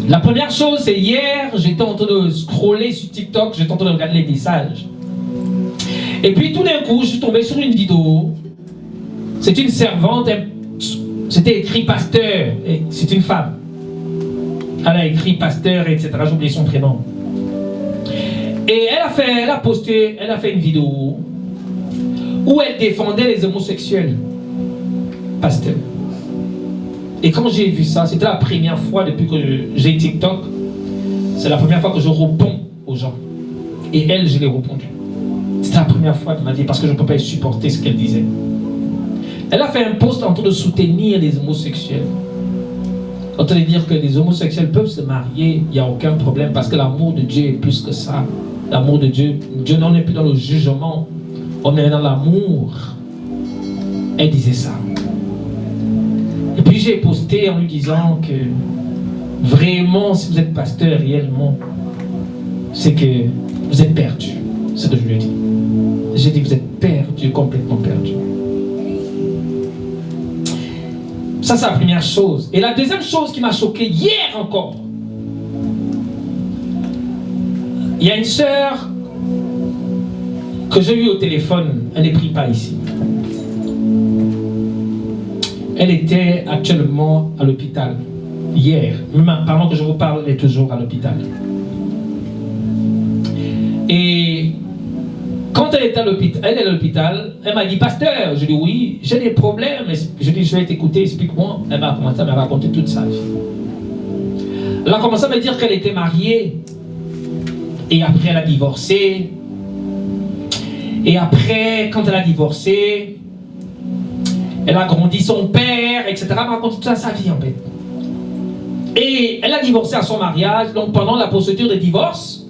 La première chose, c'est hier, j'étais en train de scroller sur TikTok, j'étais en train de regarder les messages. Et puis tout d'un coup, je suis tombé sur une vidéo. C'est une servante, c'était écrit pasteur, et c'est une femme. Elle a écrit pasteur, etc. J'ai oublié son prénom. Et elle a fait une vidéo où elle défendait les homosexuels. Pasteur. Et quand j'ai vu ça, c'était la première fois depuis que j'ai TikTok, c'est la première fois que je réponds aux gens. Et elle, je l'ai répondu. C'était la première fois de ma vie parce que je ne peux pas supporter ce qu'elle disait. Elle a fait un post en train de soutenir les homosexuels. En train de dire que les homosexuels peuvent se marier, il n'y a aucun problème parce que l'amour de Dieu est plus que ça. L'amour de Dieu, Dieu n'en est plus dans le jugement, on est dans l'amour. Elle disait ça. Et puis j'ai posté en lui disant que vraiment, si vous êtes pasteur réellement, c'est que vous êtes perdu. C'est ce que je lui ai dit. J'ai dit que vous êtes perdu, complètement perdu. Ça, c'est la première chose. Et la deuxième chose qui m'a choqué hier encore, il y a une sœur que j'ai eue au téléphone, elle n'est prise pas ici. Elle était actuellement à l'hôpital hier. Pendant que je vous parle, elle est toujours à l'hôpital. Et quand elle est à l'hôpital, elle m'a dit, pasteur, je dis oui, j'ai des problèmes. Je dis, je vais t'écouter, explique-moi. Elle m'a commencé à me raconter toute sa vie. Elle a commencé à me dire qu'elle était mariée. Et après, elle a divorcé. Et après, quand elle a divorcé, elle a grandi son père, etc. Elle m'a raconté toute sa vie, en fait. Et elle a divorcé à son mariage. Donc, pendant la procédure de divorce,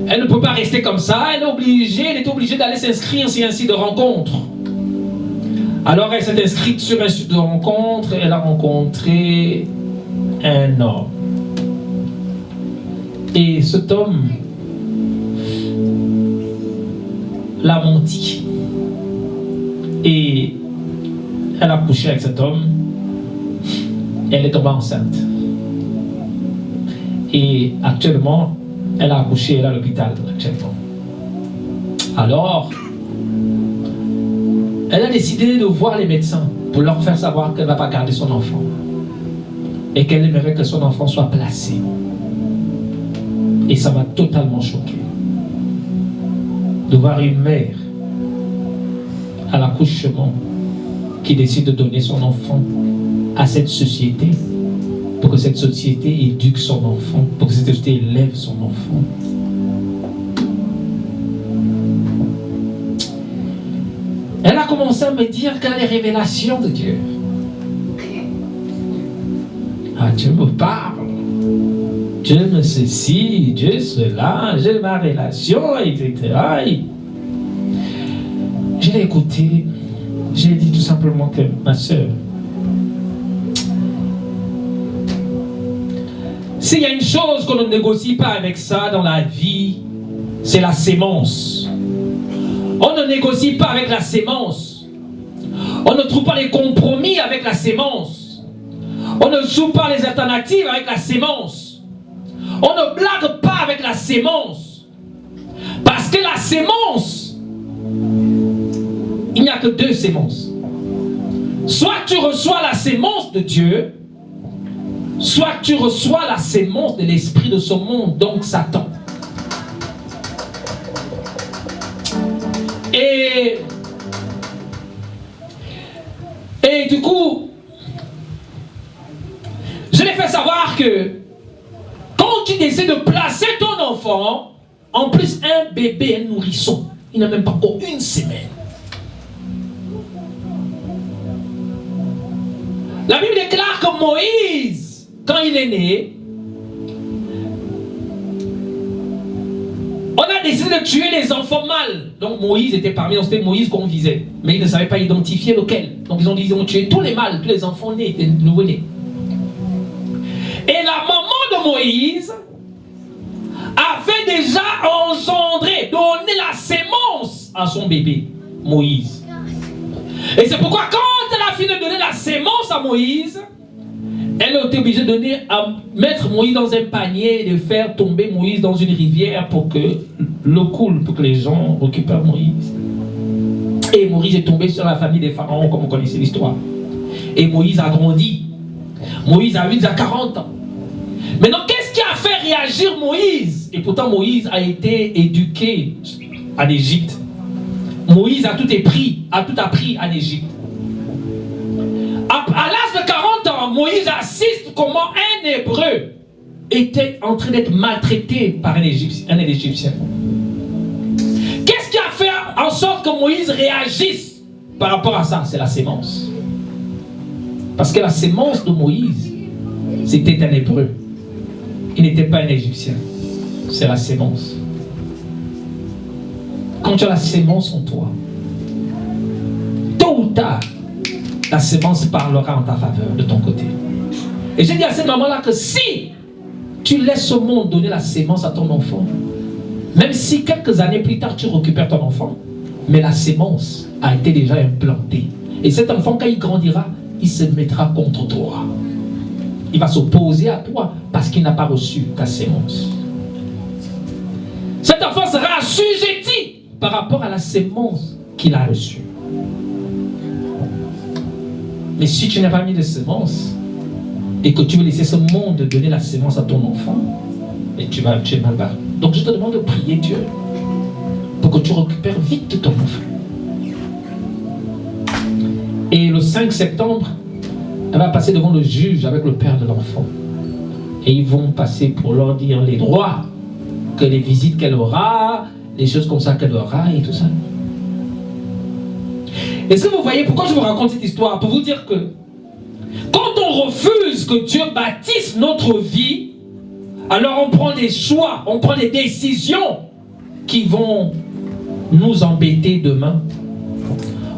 elle ne peut pas rester comme ça. Elle est obligée d'aller s'inscrire sur un site de rencontre. Alors, elle s'est inscrite sur un site de rencontre. Elle a rencontré un homme. Et cet homme l'a menti. Et elle a couché avec cet homme. Elle est tombée enceinte. Et actuellement, elle a accouché, elle est à l'hôpital actuellement. Alors, elle a décidé de voir les médecins pour leur faire savoir qu'elle ne va pas garder son enfant. Et qu'elle aimerait que son enfant soit placé. Et ça m'a totalement choqué. De voir une mère à l'accouchement qui décide de donner son enfant à cette société pour que cette société éduque son enfant, pour que cette société élève son enfant. Elle a commencé à me dire qu'elle a les révélations de Dieu. Ah, Dieu me parle. Dieu me ceci, Dieu cela, j'ai ma relation, etc. Je l'ai écouté. J'ai dit tout simplement que ma soeur, s'il y a une chose qu'on ne négocie pas avec ça dans la vie, c'est la sémence. On ne négocie pas avec la sémence. On ne trouve pas les compromis avec la sémence. On ne joue pas les alternatives avec la sémence. On ne blague pas avec la sémence. Parce que la sémence, il n'y a que deux sémences. Soit tu reçois la sémence de Dieu, soit tu reçois la sémence de l'esprit de ce monde, donc Satan. Et du coup, je l'ai fait savoir que quand tu décides de placer ton enfant, en plus un bébé, un nourrisson, il n'a même pas encore une semaine. La Bible déclare que Moïse, quand il est né, on a décidé de tuer les enfants mâles. Donc Moïse était parmi eux, c'était Moïse qu'on visait. Mais ils ne savaient pas identifier lequel. Donc ils ont dit, ils ont tué tous les mâles, tous les enfants nés, les nouveau-nés. Et la maman de Moïse avait déjà engendré, donné la sémence à son bébé, Moïse. Et c'est pourquoi quand elle a fini de donner la sémence à Moïse, Elle a été obligée de mettre Moïse dans un panier et de faire tomber Moïse dans une rivière pour que l'eau coule, pour que les gens récupèrent Moïse. Et Moïse est tombé sur la famille des pharaons, comme vous connaissez l'histoire. Et Moïse a grandi. Moïse a eu déjà 40 ans. Maintenant, qu'est-ce qui a fait réagir Moïse? Et pourtant, Moïse a été éduqué en Égypte. Moïse a tout appris en Égypte. À l'âge de 40 ans, Moïse assiste comment un Hébreu était en train d'être maltraité par un Égyptien. Qu'est-ce qui a fait en sorte que Moïse réagisse par rapport à ça? C'est la sémence. Parce que la sémence de Moïse, c'était un Hébreu. Il n'était pas un Égyptien. C'est la sémence. Quand tu as la sémence en toi, tôt ou tard, la sémence parlera en ta faveur de ton côté. Et j'ai dit à ce moment-là que si tu laisses ce monde donner la sémence à ton enfant, même si quelques années plus tard tu récupères ton enfant, mais la sémence a été déjà implantée. Et cet enfant, quand il grandira, il se mettra contre toi. Il va s'opposer à toi parce qu'il n'a pas reçu ta sémence. Cet enfant sera assujetti par rapport à la sémence qu'il a reçue. Mais si tu n'as pas mis de sémence et que tu veux laisser ce monde donner la sémence à ton enfant, et tu es mal barré. Donc je te demande de prier Dieu pour que tu récupères vite ton enfant. Et le 5 septembre, elle va passer devant le juge avec le père de l'enfant. Et ils vont passer pour leur dire les droits, que les visites qu'elle aura, les choses comme ça qu'elle aura et tout ça. Est-ce que vous voyez pourquoi je vous raconte cette histoire? Pour vous dire que quand on refuse que Dieu bâtisse notre vie, alors on prend des choix, on prend des décisions qui vont nous embêter demain.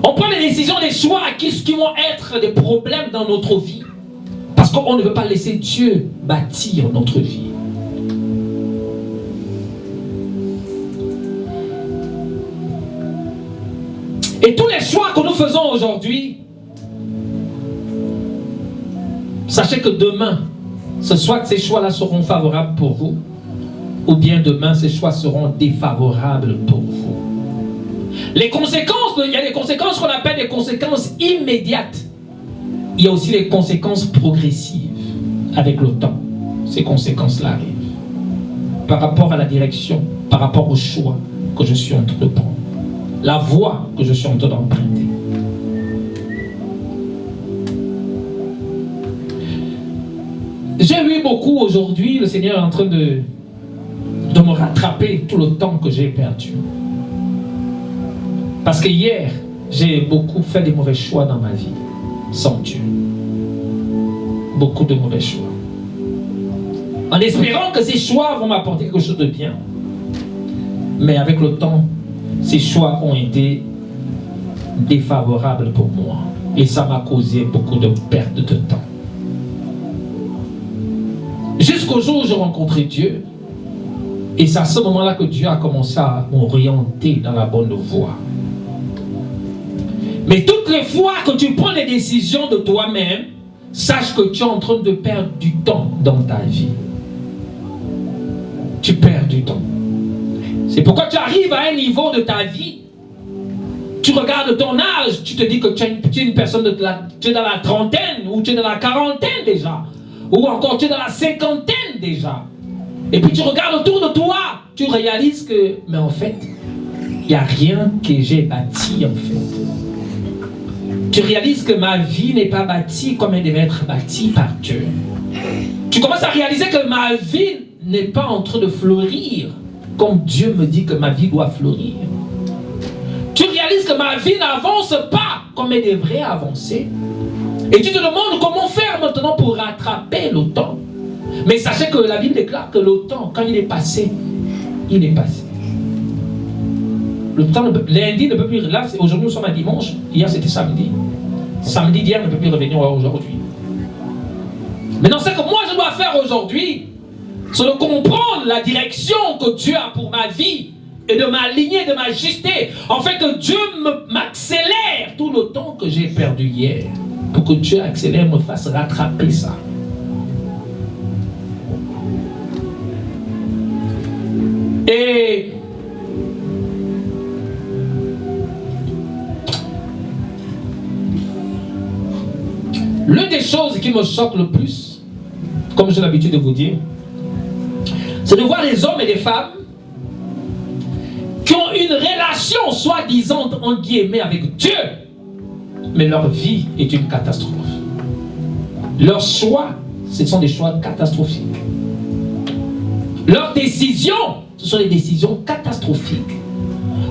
On prend des décisions, des choix qui vont être des problèmes dans notre vie. Parce qu'on ne veut pas laisser Dieu bâtir notre vie. Et tous les choix que nous faisons aujourd'hui, sachez que demain, soit ces choix-là seront favorables pour vous, ou bien demain, ces choix seront défavorables pour vous. Les conséquences, il y a des conséquences qu'on appelle des conséquences immédiates. Il y a aussi les conséquences progressives avec le temps. Ces conséquences-là arrivent. Par rapport à la direction, par rapport au choix que je suis en train de prendre. La voie que je suis en train d'emprunter. J'ai vu beaucoup aujourd'hui, le Seigneur est en train de me rattraper tout le temps que j'ai perdu. Parce que hier, j'ai beaucoup fait des mauvais choix dans ma vie, sans Dieu. Beaucoup de mauvais choix. En espérant que ces choix vont m'apporter quelque chose de bien. Mais avec le temps, ces choix ont été défavorables pour moi. Et ça m'a causé beaucoup de perte de temps. Jusqu'au jour où j'ai rencontré Dieu. Et c'est à ce moment-là que Dieu a commencé à m'orienter dans la bonne voie. Mais toutes les fois que tu prends les décisions de toi-même, sache que tu es en train de perdre du temps dans ta vie. Tu perds du temps. C'est pourquoi tu arrives à un niveau de ta vie, tu regardes ton âge, tu te dis que tu es une personne tu es dans la trentaine, ou tu es dans la quarantaine déjà, ou encore tu es dans la cinquantaine déjà. Et puis tu regardes autour de toi, tu réalises que, mais en fait, il n'y a rien que j'ai bâti en fait. Tu réalises que ma vie n'est pas bâtie comme elle devait être bâtie par Dieu. Tu commences à réaliser que ma vie n'est pas en train de fleurir comme Dieu me dit que ma vie doit fleurir. Tu réalises que ma vie n'avance pas comme elle devrait avancer. Et tu te demandes comment faire maintenant pour rattraper le temps. Mais sachez que la Bible déclare que le temps, quand il est passé, il est passé. Le temps, lundi ne peut plus... Là, aujourd'hui nous sommes à dimanche. Hier c'était samedi. Samedi d'hier ne peut plus revenir à aujourd'hui. Maintenant, ce que moi je dois faire aujourd'hui, c'est de comprendre la direction que Dieu a pour ma vie et de m'aligner, de m'ajuster, en fait que Dieu m'accélère tout le temps que j'ai perdu hier, pour que Dieu accélère, me fasse rattraper ça. choses qui me choquent le plus, comme j'ai l'habitude de vous dire, c'est de voir les hommes et les femmes qui ont une relation soi-disant en guillemets avec Dieu, mais leur vie est une catastrophe. Leurs choix, ce sont des choix catastrophiques. Leurs décisions, ce sont des décisions catastrophiques.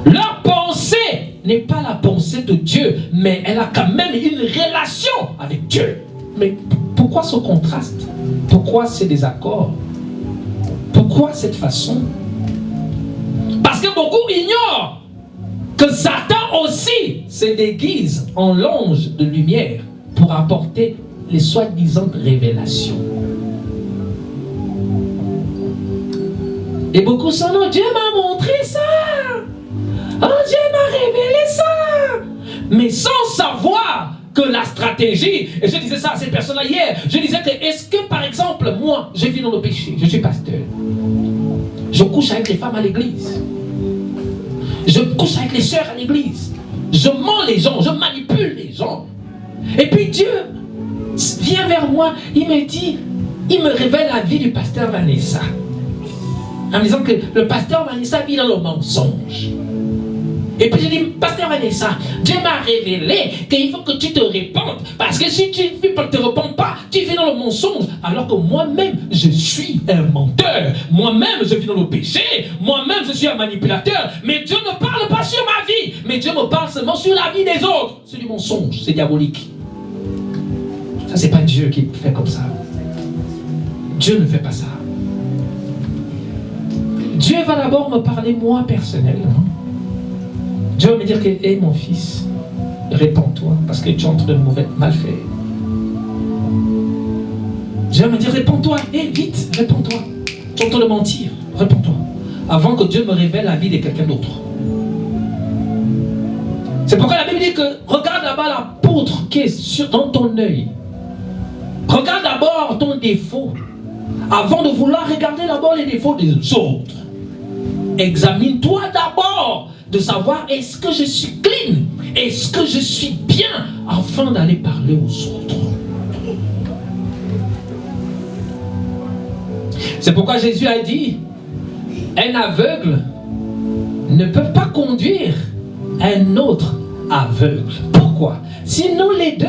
Leur pensée n'est pas la pensée de Dieu, mais elle a quand même une relation avec Dieu. Mais pourquoi ce contraste? Pourquoi ces désaccords? Pourquoi cette façon? Parce que beaucoup ignorent que Satan aussi se déguise en l'ange de lumière pour apporter les soi-disant révélations. Et beaucoup sont non, Dieu m'a montré ça. Oh, Dieu m'a révélé ça. Mais sans savoir que la stratégie, et je disais ça à ces personnes-là hier, je disais que est-ce que par exemple, moi, je vis dans le péché, je suis pasteur, je couche avec les femmes à l'église, je couche avec les sœurs à l'église, je mens les gens, je manipule les gens, et puis Dieu vient vers moi, il me dit, il me révèle la vie du pasteur Vanessa, en me disant que le pasteur Vanessa vit dans le mensonge. Et puis je dis, pasteur Vanessa, Dieu m'a révélé qu'il faut que tu te répandes. Parce que si tu ne te repens pas, tu vis dans le mensonge. Alors que moi-même, je suis un menteur. Moi-même, je vis dans le péché. Moi-même, je suis un manipulateur. Mais Dieu ne parle pas sur ma vie. Mais Dieu me parle seulement sur la vie des autres. C'est du mensonge, c'est diabolique. Ça, c'est pas Dieu qui fait comme ça. Dieu ne fait pas ça. Dieu va d'abord me parler moi personnellement. Dieu va me dire que, hé mon fils, répands-toi parce que tu es en train de mal faire. Dieu va me dire, répands-toi, hé vite, répands-toi. Tu es en train de mentir, répands-toi. Avant que Dieu me révèle la vie de quelqu'un d'autre. C'est pourquoi la Bible dit que regarde là-bas la poutre qui est dans ton œil. Regarde d'abord ton défaut avant de vouloir regarder d'abord les défauts des autres. Examine-toi d'abord de savoir est-ce que je suis clean, est-ce que je suis bien afin d'aller parler aux autres. C'est pourquoi Jésus a dit un aveugle ne peut pas conduire un autre aveugle. Pourquoi? Si nous les deux